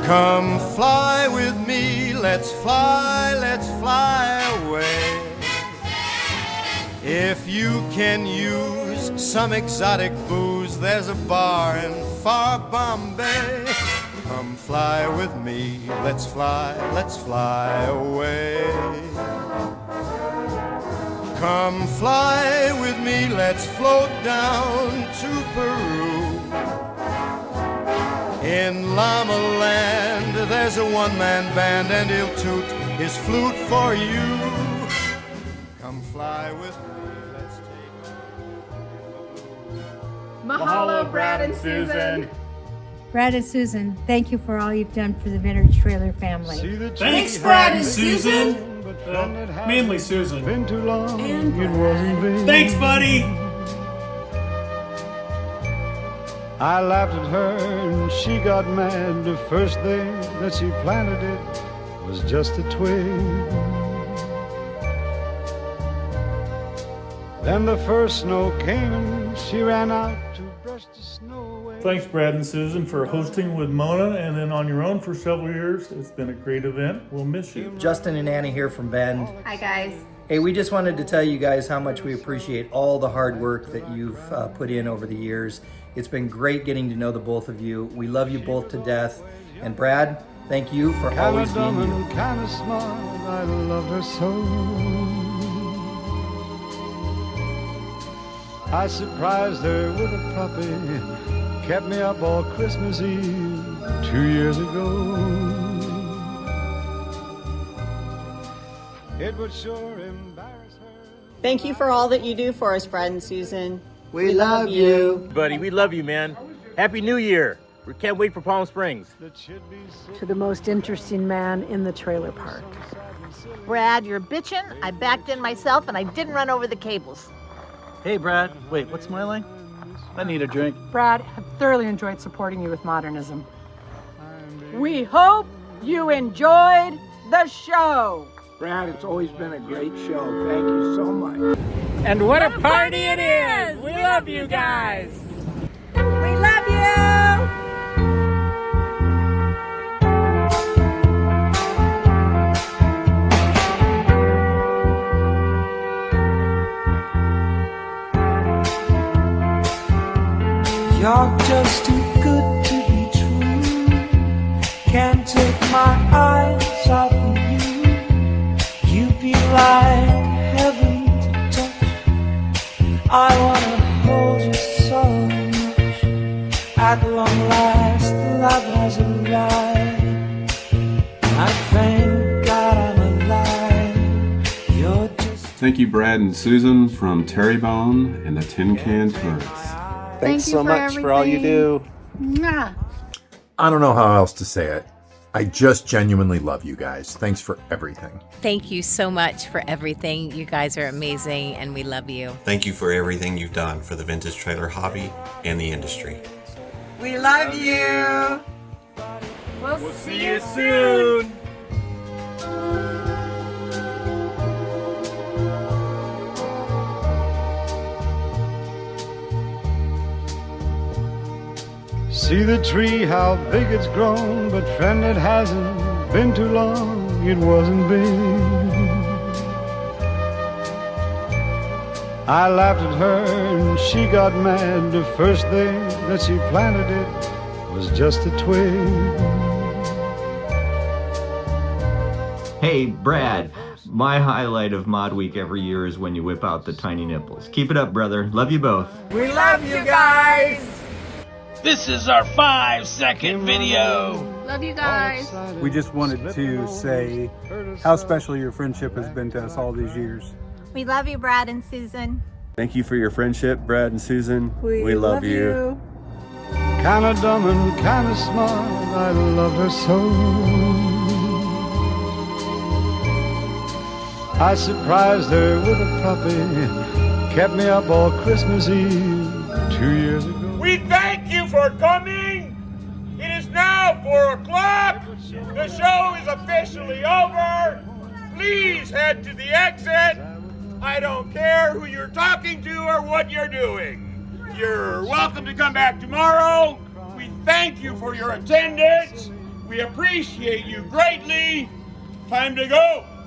Come fly with me, let's fly away. If you can use some exotic booze, there's a bar in far Bombay. Come fly with me, let's fly away. Come fly with me, let's float down to Peru. In Llama Land, there's a one-man band, and he'll toot his flute for you. Come fly with me, let's take Mahalo, Brad and Susan. Brad and Susan, thank you for all you've done for the Vintage Trailer family. Thanks, Brad and Susan. Well, mainly Susan. Been too long, it wasn't big. Thanks, buddy. I laughed at her and she got mad. The first day that she planted it was just a twig. Then the first snow came and she ran out to brush the snow away. Thanks, Brad and Susan, for hosting with Mona and then on your own for several years. It's been a great event. We'll miss you. Justin and Annie here from Bend. Hi, guys. Hey, we just wanted to tell you guys how much we appreciate all the hard work that you've put in over the years. It's been great getting to know the both of you. We love you both to death. And Brad, thank you for always being you. Kind of smart, I loved her so. I surprised her with a puppy, kept me up all Christmas Eve 2 years ago. It would sure embarrass her. Thank you for all that you do for us, Brad and Susan. We love you. Buddy, we love you, man. Happy New Year. We can't wait for Palm Springs. To the most interesting man in the trailer park. Brad, you're bitchin'. I backed in myself and I didn't run over the cables. Hey, Brad. Wait, what's smiling? I need a drink. Brad, I've thoroughly enjoyed supporting you with modernism. We hope you enjoyed the show. Brad, it's always been a great show. Thank you so much. And what a party it is! We love you guys! We love you! You're just too good to be true. Can't take my eyes off of you. You be like heaven to touch. I wanna hold you so much. At long last, love has arrived. I thank God I'm alive. You're just. Thank you, Brad and Susan from Terrybone and the Tin Can Tourists. Thanks so much for all you do. Mwah. I don't know how else to say it. I just genuinely love you guys. Thanks for everything. Thank you so much for everything. You guys are amazing and we love you. Thank you for everything you've done for the vintage trailer hobby and the industry. We love you. We'll See you soon. See the tree, how big it's grown, but friend, it hasn't been too long, it wasn't big. I laughed at her and she got mad. The first day that she planted it was just a twig. Hey, Brad, my highlight of Mod Week every year is when you whip out the tiny nipples. Keep it up, brother. Love you both. We love you guys. This is our 5-second video. Love you guys. We just wanted to say how special your friendship has been to us all these years. We love you, Brad and Susan. Thank you for your friendship, Brad and Susan. We love you. Kinda dumb and kinda smart, I loved her so. I surprised her with a puppy, kept me up all Christmas Eve 2 years ago. We thank you for coming. It is now 4 o'clock. The show is officially over. Please head to the exit. I don't care who you're talking to or what you're doing. You're welcome to come back tomorrow. We thank you for your attendance. We appreciate you greatly. Time to go.